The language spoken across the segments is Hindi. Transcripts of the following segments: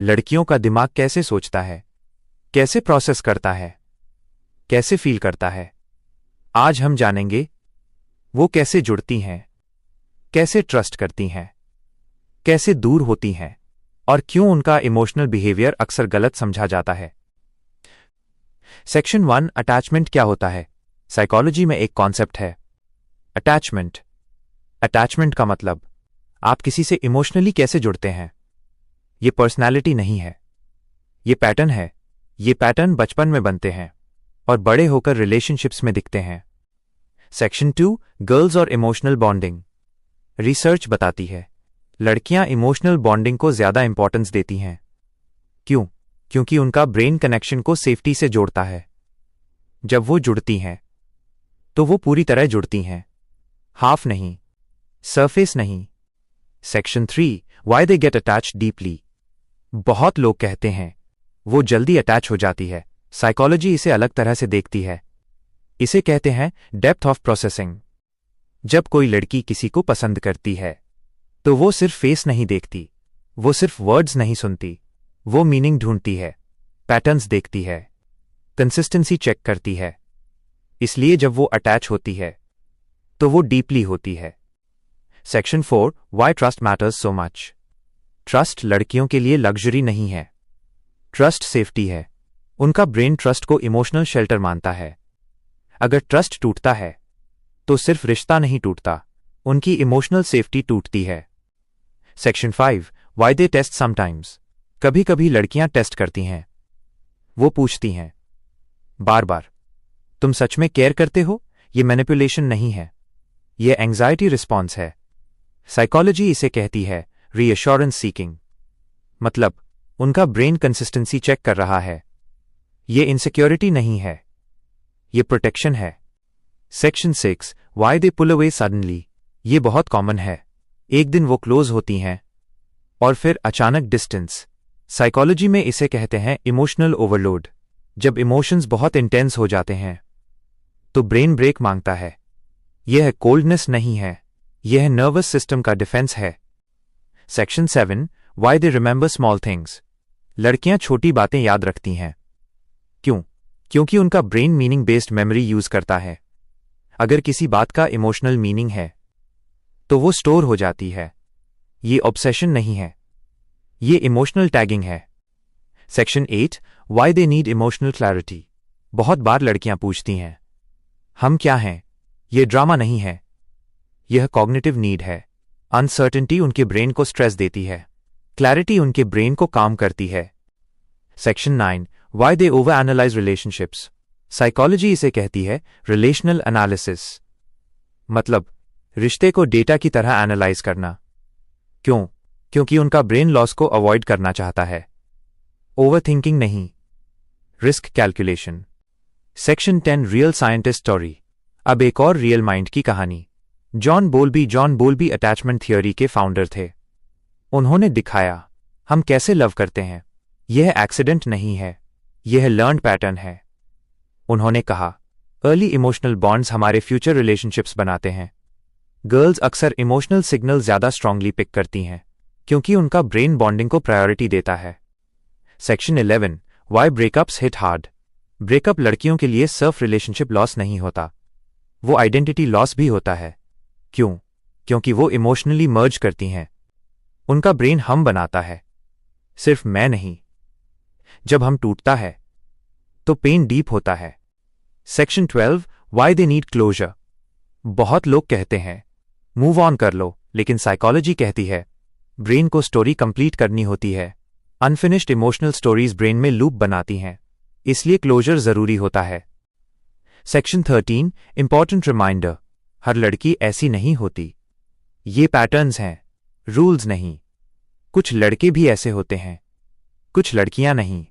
लड़कियों का दिमाग कैसे सोचता है, कैसे प्रोसेस करता है, कैसे फील करता है। आज हम जानेंगे वो कैसे जुड़ती हैं, कैसे ट्रस्ट करती हैं, कैसे दूर होती हैं और क्यों उनका इमोशनल बिहेवियर अक्सर गलत समझा जाता है। सेक्शन 1 अटैचमेंट क्या होता है। साइकोलॉजी में एक कॉन्सेप्ट है अटैचमेंट। अटैचमेंट का मतलब आप किसी से इमोशनली कैसे जुड़ते हैं। ये पर्सनैलिटी नहीं है, ये पैटर्न है। ये पैटर्न बचपन में बनते हैं और बड़े होकर रिलेशनशिप्स में दिखते हैं। सेक्शन 2 गर्ल्स और इमोशनल बॉन्डिंग। रिसर्च बताती है लड़कियां इमोशनल बॉन्डिंग को ज्यादा इंपॉर्टेंस देती हैं। क्यों? क्योंकि उनका ब्रेन कनेक्शन को सेफ्टी से जोड़ता है। जब वो जुड़ती हैं तो वो पूरी तरह जुड़ती हैं, हाफ नहीं, सरफेस नहीं। Section 3 why they get attached deeply. बहुत लोग कहते हैं वो जल्दी अटैच हो जाती है। साइकोलॉजी इसे अलग तरह से देखती है। इसे कहते हैं डेप्थ ऑफ प्रोसेसिंग। जब कोई लड़की किसी को पसंद करती है तो वो सिर्फ फेस नहीं देखती, वो सिर्फ वर्ड्स नहीं सुनती, वो मीनिंग ढूंढती है, पैटर्न्स देखती है, कंसिस्टेंसी चेक करती है। इसलिए जब वो अटैच होती है तो वो डीपली होती है। Section 4 why trust matters so much. Trust लड़कियों के लिए लग्जरी नहीं है, ट्रस्ट सेफ्टी है। उनका ब्रेन ट्रस्ट को इमोशनल शेल्टर मानता है। अगर ट्रस्ट टूटता है तो सिर्फ रिश्ता नहीं टूटता, उनकी इमोशनल सेफ्टी टूटती है। Section 5 why they test sometimes. कभी कभी लड़कियां टेस्ट करती हैं। वो पूछती हैं बार बार, तुम सच में केयर करते हो? ये मैनिपुलेशन नहीं है, ये एंग्जाइटी रिस्पॉन्स है। साइकोलॉजी इसे कहती है रीअश्योरेंस सीकिंग। मतलब उनका ब्रेन कंसिस्टेंसी चेक कर रहा है। ये इनसिक्योरिटी नहीं है, ये प्रोटेक्शन है। Section 6 why they pull away suddenly. ये बहुत कॉमन है। एक दिन वो क्लोज होती हैं और फिर अचानक डिस्टेंस। साइकोलॉजी में इसे कहते हैं इमोशनल ओवरलोड। जब इमोशंस बहुत इंटेंस हो जाते हैं तो ब्रेन ब्रेक मांगता है। यह कोल्डनेस नहीं है, यह नर्वस सिस्टम का डिफेंस है। Section 7 why they remember small things. लड़कियां छोटी बातें याद रखती हैं। क्यों? क्योंकि उनका brain meaning based memory use करता है। अगर किसी बात का इमोशनल मीनिंग है तो वो स्टोर हो जाती है। ये ऑब्सेशन नहीं है, ये इमोशनल टैगिंग है। Section 8 Y they need emotional clarity. बहुत बार लड़कियां पूछती हैं हम क्या हैं। ये ड्रामा नहीं है, यह कॉग्निटिव नीड है। अनसर्टेनिटी उनके ब्रेन को स्ट्रेस देती है, क्लैरिटी उनके ब्रेन को काम करती है। Section 9 why they over analyse relationships. Psychology इसे कहती है रिलेशनल एनालिसिस। मतलब रिश्ते को डेटा की तरह एनालाइज करना। क्यों? क्योंकि उनका ब्रेन लॉस को अवॉइड करना चाहता है। ओवर थिंकिंग नहीं, risk calculation. Section 10 real scientist story. अब एक और रियल माइंड की कहानी। जॉन बोल्बी अटैचमेंट थियोरी के फाउंडर थे। उन्होंने दिखाया हम कैसे लव करते हैं। यह एक्सीडेंट नहीं है, यह लर्न्ड पैटर्न है। उन्होंने कहा अर्ली इमोशनल बॉन्ड्स हमारे फ्यूचर रिलेशनशिप्स बनाते हैं। गर्ल्स अक्सर इमोशनल सिग्नल ज्यादा स्ट्रांगली पिक करती हैं क्योंकि उनका ब्रेन बॉन्डिंग को प्रायोरिटी देता है। Section 11 why breakups hit hard. Breakup लड़कियों के लिए सिर्फ रिलेशनशिप लॉस नहीं होता, वो आइडेंटिटी लॉस भी होता है। क्यों? क्योंकि वो इमोशनली मर्ज करती हैं। उनका ब्रेन हम बनाता है, सिर्फ मैं नहीं। जब हम टूटता है तो पेन डीप होता है। Section 12 why they need closure. बहुत लोग कहते हैं मूव ऑन कर लो, लेकिन साइकोलॉजी कहती है ब्रेन को स्टोरी कंप्लीट करनी होती है। अनफिनिश्ड इमोशनल स्टोरीज ब्रेन में लूप बनाती हैं, इसलिए क्लोजर जरूरी होता है। Section 13 important reminder. हर लड़की ऐसी नहीं होती। ये पैटर्न्स हैं, रूल्स नहीं। कुछ लड़के भी ऐसे होते हैं, कुछ लड़कियां नहीं।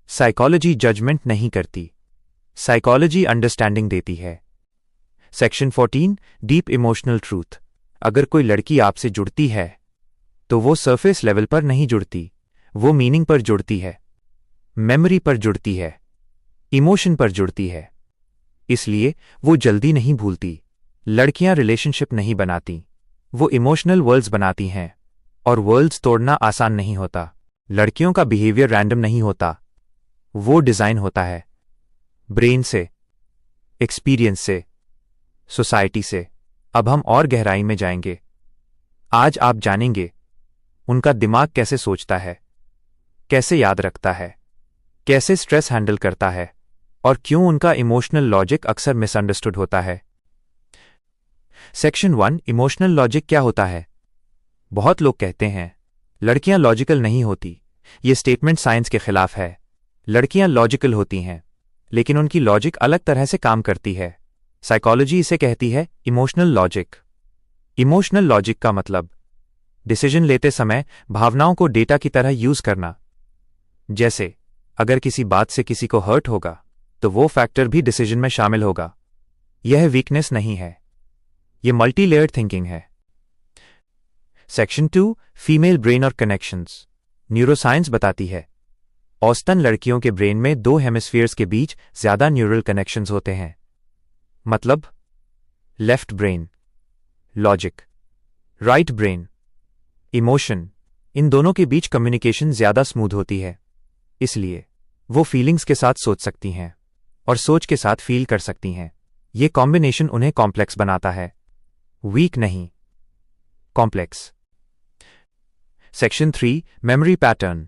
साइकोलॉजी जजमेंट नहीं करती, साइकोलॉजी अंडरस्टैंडिंग देती है। Section 14 deep emotional truth. अगर कोई लड़की आपसे जुड़ती है तो वो सरफेस लेवल पर नहीं जुड़ती, वो मीनिंग पर जुड़ती है, मेमोरी पर जुड़ती है, इमोशन पर जुड़ती है। इसलिए वो जल्दी नहीं भूलती। लड़कियां रिलेशनशिप नहीं बनाती, वो इमोशनल वर्ल्ड्स बनाती हैं, और वर्ल्ड्स तोड़ना आसान नहीं होता। लड़कियों का बिहेवियर रैंडम नहीं होता, वो डिजाइन होता है ब्रेन से, एक्सपीरियंस से, सोसाइटी से। अब हम और गहराई में जाएंगे। आज आप जानेंगे उनका दिमाग कैसे सोचता है, कैसे याद रखता है, कैसे स्ट्रेस हैंडल करता है और क्यों उनका इमोशनल लॉजिक अक्सर मिसअंडरस्टूड होता है। सेक्शन 1 इमोशनल लॉजिक क्या होता है। बहुत लोग कहते हैं लड़कियां लॉजिकल नहीं होती। ये स्टेटमेंट साइंस के खिलाफ है। लड़कियां लॉजिकल होती हैं, लेकिन उनकी लॉजिक अलग तरह से काम करती है। साइकोलॉजी इसे कहती है इमोशनल लॉजिक। इमोशनल लॉजिक का मतलब डिसीजन लेते समय भावनाओं को डेटा की तरह यूज करना। जैसे अगर किसी बात से किसी को हर्ट होगा तो वो फैक्टर भी डिसीजन में शामिल होगा। यह वीकनेस नहीं है, यह मल्टी लेयर्ड थिंकिंग है। सेक्शन 2 फीमेल ब्रेन और कनेक्शंस। न्यूरोसाइंस बताती है औसतन लड़कियों के ब्रेन में 2 हेमिस्फीयर्स के बीच ज्यादा न्यूरल कनेक्शंस होते हैं। मतलब left brain logic, right brain emotion. इन दोनों के बीच कम्युनिकेशन ज्यादा स्मूथ होती है, इसलिए वो फीलिंग्स के साथ सोच सकती हैं और सोच के साथ फील कर सकती हैं। ये कॉम्बिनेशन उन्हें कॉम्प्लेक्स बनाता है, वीक नहीं, कॉम्प्लेक्स। Section 3 memory pattern.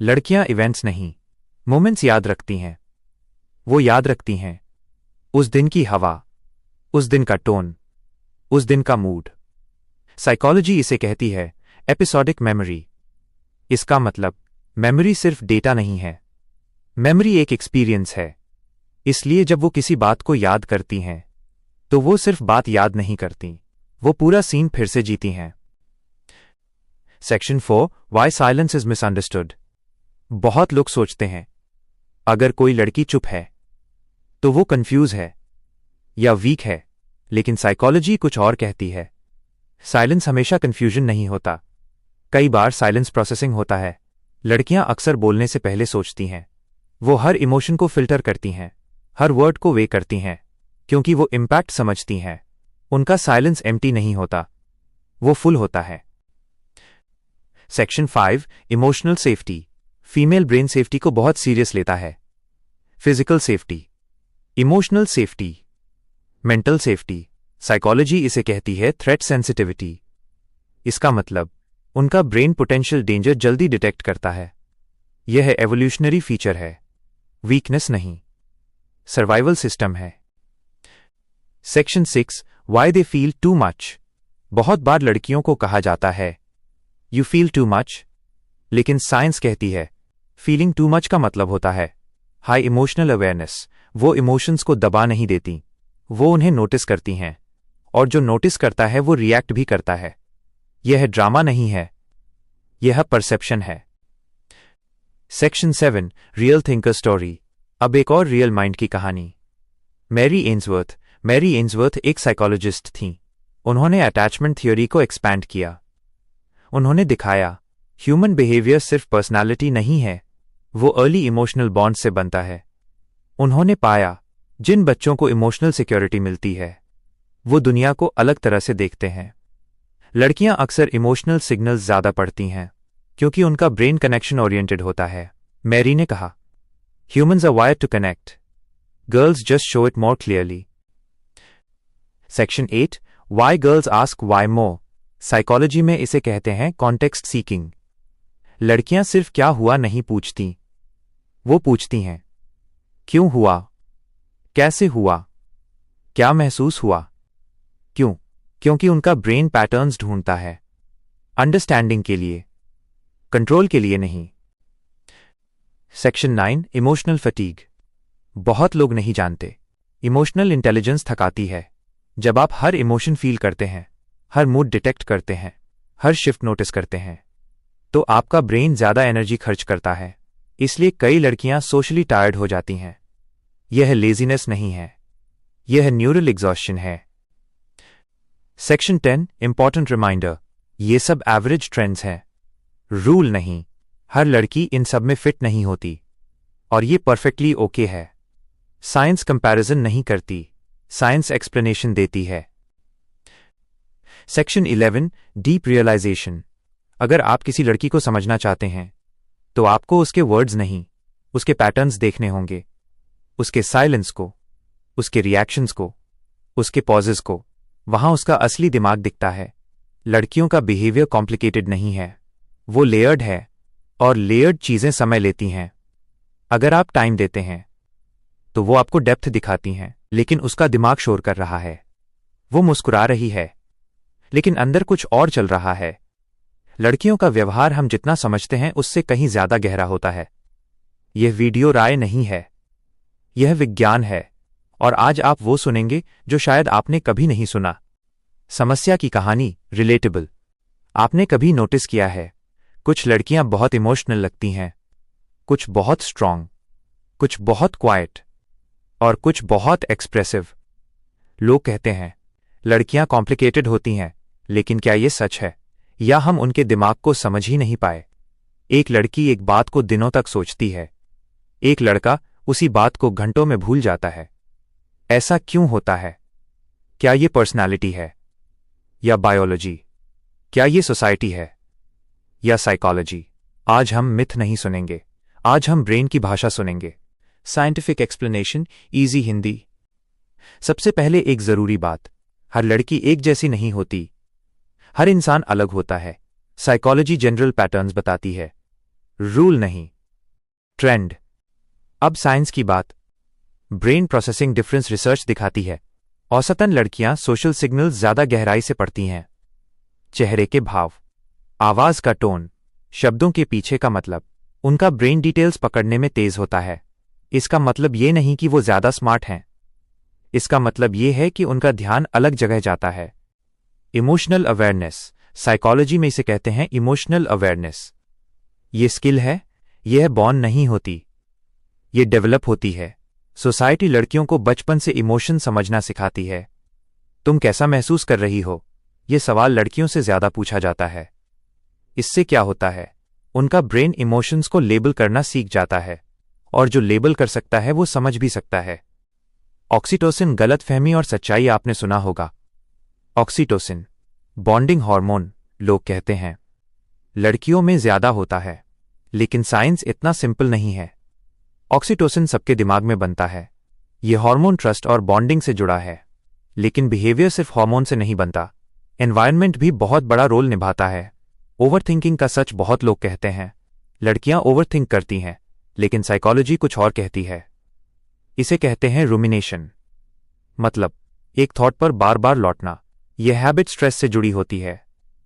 लड़कियां इवेंट्स नहीं, मोमेंट्स याद रखती हैं। वो याद रखती हैं उस दिन की हवा, उस दिन का टोन, उस दिन का मूड। साइकोलॉजी इसे कहती है एपिसोडिक मेमोरी। इसका मतलब मेमोरी सिर्फ डेटा नहीं है, मेमोरी एक एक्सपीरियंस है। इसलिए जब वो किसी बात को याद करती हैं तो वो सिर्फ बात याद नहीं करती, वो पूरा सीन फिर से जीती हैं। Section 4 why silence is misunderstood. बहुत लोग सोचते हैं अगर कोई लड़की चुप है तो वो कंफ्यूज है या वीक है, लेकिन साइकोलॉजी कुछ और कहती है। साइलेंस हमेशा कंफ्यूजन नहीं होता, कई बार साइलेंस प्रोसेसिंग होता है। लड़कियां अक्सर बोलने से पहले सोचती हैं, वो हर इमोशन को फिल्टर करती हैं, हर वर्ड को वे करती हैं, क्योंकि वो इम्पैक्ट समझती हैं। उनका साइलेंस एम्प्टी नहीं होता, वो फुल होता है। Section 5 emotional safety. Female brain safety को बहुत सीरियस लेता है। Physical safety, emotional safety, mental safety. Psychology इसे कहती है थ्रेट सेंसिटिविटी। इसका मतलब उनका ब्रेन पोटेंशियल डेंजर जल्दी डिटेक्ट करता है। यह एवोल्यूशनरी फीचर है, वीकनेस नहीं, सर्वाइवल सिस्टम है। Section 6 why they feel too much. बहुत बार लड़कियों को कहा जाता है यू फील टू मच, लेकिन साइंस कहती है फीलिंग टू मच का मतलब होता है हाई इमोशनल अवेयरनेस। वो इमोशंस को दबा नहीं देती, वो उन्हें नोटिस करती हैं, और जो नोटिस करता है वो रिएक्ट भी करता है। यह ड्रामा नहीं है, यह परसेप्शन है। Section 7 real thinker story. अब एक और रियल माइंड की कहानी। मैरी एन्सवर्थ एक साइकोलॉजिस्ट थीं। उन्होंने अटैचमेंट थ्योरी को एक्सपैंड किया। उन्होंने दिखाया ह्यूमन बिहेवियर सिर्फ पर्सनालिटी नहीं है, वो अर्ली इमोशनल बॉन्ड से बनता है। उन्होंने पाया जिन बच्चों को इमोशनल सिक्योरिटी मिलती है वो दुनिया को अलग तरह से देखते हैं। लड़कियां अक्सर इमोशनल सिग्नल्स ज्यादा पढ़ती हैं क्योंकि उनका ब्रेन कनेक्शन ओरिएंटेड होता है। मैरी ने कहा humans are wired to connect, girls just show it more clearly. Section 8 why girls ask why more. Psychology में इसे कहते हैं कॉन्टेक्स्ट सीकिंग। लड़कियां सिर्फ क्या हुआ नहीं पूछती, वो पूछती हैं क्यों हुआ, कैसे हुआ, क्या महसूस हुआ। क्यों? क्योंकि उनका ब्रेन पैटर्न्स ढूंढता है, अंडरस्टैंडिंग के लिए, कंट्रोल के लिए नहीं। Section 9 emotional fatigue. बहुत लोग नहीं जानते इमोशनल इंटेलिजेंस थकाती है। जब आप हर इमोशन फील करते हैं, हर मूड डिटेक्ट करते हैं, हर शिफ्ट नोटिस करते हैं, तो आपका ब्रेन ज्यादा एनर्जी खर्च करता है। इसलिए कई लड़कियां सोशली टायर्ड हो जाती हैं। यह लेजीनेस नहीं है, यह न्यूरल एग्जॉस्शन है। Section 10 important reminder. ये सब एवरेज ट्रेंड्स हैं, रूल नहीं। हर लड़की इन सब में फिट नहीं होती, और ये परफेक्टली ओके है। साइंस कंपैरिजन नहीं करती, साइंस एक्सप्लेनेशन देती है। Section 11 deep realization. अगर आप किसी लड़की को समझना चाहते हैं तो आपको उसके वर्ड्स नहीं, उसके पैटर्न्स देखने होंगे, उसके साइलेंस को, उसके रिएक्शंस को, उसके पॉजेस को। वहां उसका असली दिमाग दिखता है। लड़कियों का बिहेवियर कॉम्प्लिकेटेड नहीं है, वो लेयर्ड है, और लेयर्ड चीजें समय लेती हैं। अगर आप टाइम देते हैं तो वो आपको डेप्थ दिखाती हैं, लेकिन उसका दिमाग शोर कर रहा है। वो मुस्कुरा रही है, लेकिन अंदर कुछ और चल रहा है। लड़कियों का व्यवहार हम जितना समझते हैं उससे कहीं ज्यादा गहरा होता है। यह वीडियो राय नहीं है, यह विज्ञान है, और आज आप वो सुनेंगे जो शायद आपने कभी नहीं सुना। समस्या की कहानी रिलेटेबल। आपने कभी नोटिस किया है, कुछ लड़कियां बहुत इमोशनल लगती हैं, कुछ बहुत स्ट्रांग, कुछ बहुत क्वाइट, और कुछ बहुत एक्सप्रेसिव। लोग कहते हैं लड़कियां कॉम्प्लिकेटेड होती हैं, लेकिन क्या ये सच है, या हम उनके दिमाग को समझ ही नहीं पाए? एक लड़की एक बात को दिनों तक सोचती है, एक लड़का उसी बात को घंटों में भूल जाता है। ऐसा क्यों होता है? क्या ये पर्सनालिटी है, या बायोलॉजी? क्या ये सोसाइटी है, या साइकोलॉजी? आज हम मिथ नहीं सुनेंगे, आज हम ब्रेन की भाषा सुनेंगे। Scientific explanation, easy Hindi. सबसे पहले एक जरूरी बात, हर लड़की एक जैसी नहीं होती, हर इंसान अलग होता है। साइकोलॉजी जनरल पैटर्न्स बताती है, रूल नहीं। ट्रेंड। अब साइंस की बात। ब्रेन प्रोसेसिंग डिफरेंस रिसर्च दिखाती है, औसतन लड़कियां सोशल सिग्नल्स ज्यादा गहराई से पढ़ती हैं। चेहरे के भाव, आवाज का टोन, शब्दों के पीछे का मतलब, उनका ब्रेन डिटेल्स पकड़ने में तेज होता है। इसका मतलब ये नहीं कि वो ज्यादा स्मार्ट हैं, इसका मतलब ये है कि उनका ध्यान अलग जगह जाता है। Emotional awareness. साइकोलॉजी में इसे कहते हैं इमोशनल अवेयरनेस। ये स्किल है, यह बॉर्न नहीं होती, ये डेवलप होती है। सोसाइटी लड़कियों को बचपन से इमोशन समझना सिखाती है। तुम कैसा महसूस कर रही हो, यह सवाल लड़कियों से ज्यादा पूछा जाता है। इससे क्या होता है, उनका ब्रेन इमोशंस को लेबल करना सीख जाता है, और जो लेबल कर सकता है वो समझ भी सकता है। ऑक्सीटोसिन, गलतफहमी और सच्चाई आपने सुना होगा। ऑक्सीटोसिन बॉन्डिंग हार्मोन लोग कहते हैं लड़कियों में ज्यादा होता है, लेकिन साइंस इतना सिंपल नहीं है। ऑक्सीटोसिन सबके दिमाग में बनता है। यह हार्मोन ट्रस्ट और बॉन्डिंग से जुड़ा है, लेकिन बिहेवियर सिर्फ हार्मोन से नहीं बनता, एनवायरनमेंट भी बहुत बड़ा रोल निभाता है। ओवरथिंकिंग का सच बहुत लोग कहते हैं, लड़कियां ओवरथिंक करती हैं, लेकिन साइकोलॉजी कुछ और कहती है। इसे कहते हैं रुमिनेशन, मतलब एक थॉट पर बार बार लौटना। यह हैबिट स्ट्रेस से जुड़ी होती है,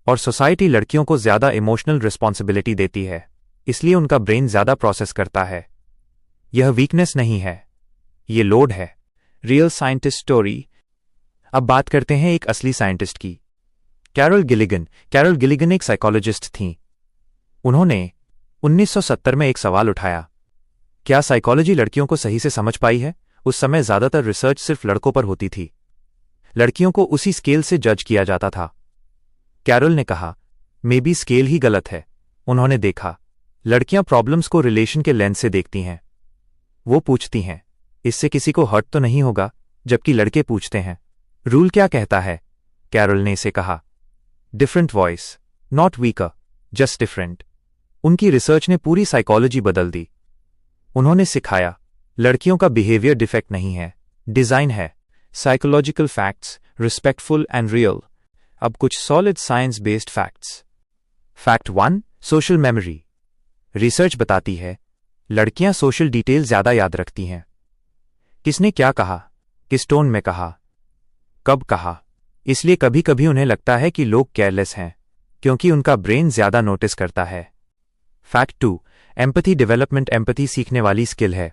और सोसाइटी लड़कियों को ज्यादा इमोशनल रिस्पॉन्सिबिलिटी देती है, इसलिए उनका ब्रेन ज्यादा प्रोसेस करता है। यह वीकनेस नहीं है, यह लोड है। Real scientist story. अब बात करते हैं एक असली साइंटिस्ट की, कैरोल गिलिगन। कैरोल गिलिगन एक साइकोलॉजिस्ट थीं। उन्होंने 1970 में एक सवाल उठाया, क्या साइकोलॉजी लड़कियों को सही से समझ पाई है? उस समय ज्यादातर रिसर्च सिर्फ लड़कों पर होती थी, लड़कियों को उसी स्केल से जज किया जाता था। कैरोल ने कहा, मे बी स्केल ही गलत है। उन्होंने देखा, लड़कियां प्रॉब्लम्स को रिलेशन के लेंस से देखती हैं। वो पूछती हैं, इससे किसी को हर्ट तो नहीं होगा, जबकि लड़के पूछते हैं, रूल क्या कहता है? कैरोल ने इसे कहा, different voice, not weaker, just different. उनकी रिसर्च ने पूरी साइकोलॉजी बदल दी। उन्होंने सिखाया, लड़कियों का बिहेवियर डिफेक्ट नहीं है, डिजाइन है। Psychological facts, respectful and real. अब कुछ solid science based facts. Fact 1, social memory. Research बताती है, लड़कियां सोशल डिटेल ज्यादा याद रखती हैं। किसने क्या कहा, किस टोन में कहा, कब कहा। इसलिए कभी कभी उन्हें लगता है कि लोग केयरलेस हैं, क्योंकि उनका ब्रेन ज्यादा नोटिस करता है। Fact 2, empathy development. एम्पैथी सीखने वाली स्किल है।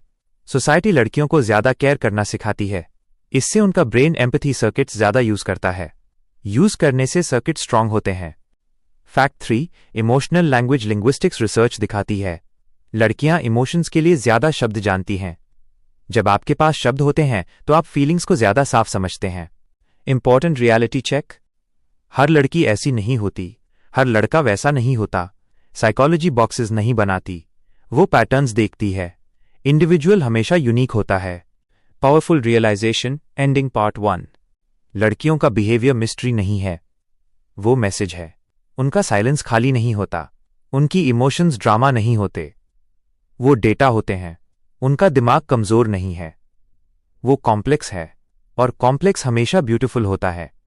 सोसाइटी लड़कियों को ज्यादा केयर करना सिखाती है, इससे उनका ब्रेन एम्पैथी सर्किट्स ज्यादा यूज करता है। यूज करने से सर्किट स्ट्रांग होते हैं। Fact 3, emotional language. Linguistics research दिखाती है, लड़कियां इमोशंस के लिए ज्यादा शब्द जानती हैं। जब आपके पास शब्द होते हैं तो आप फीलिंग्स को ज्यादा साफ समझते हैं। Important reality check. हर लड़की ऐसी नहीं होती, हर लड़का वैसा नहीं होता। साइकोलॉजी बॉक्सेस नहीं बनाती, वो पैटर्न्स देखती है। इंडिविजुअल हमेशा यूनिक होता है। Powerful realization. Ending part 1। लड़कियों का बिहेवियर मिस्ट्री नहीं है, वो मैसेज है। उनका साइलेंस खाली नहीं होता, उनकी इमोशंस ड्रामा नहीं होते, वो डेटा होते हैं, उनका दिमाग कमज़ोर नहीं है। वो कॉम्प्लेक्स है, और कॉम्प्लेक्स हमेशा ब्यूटीफुल होता है।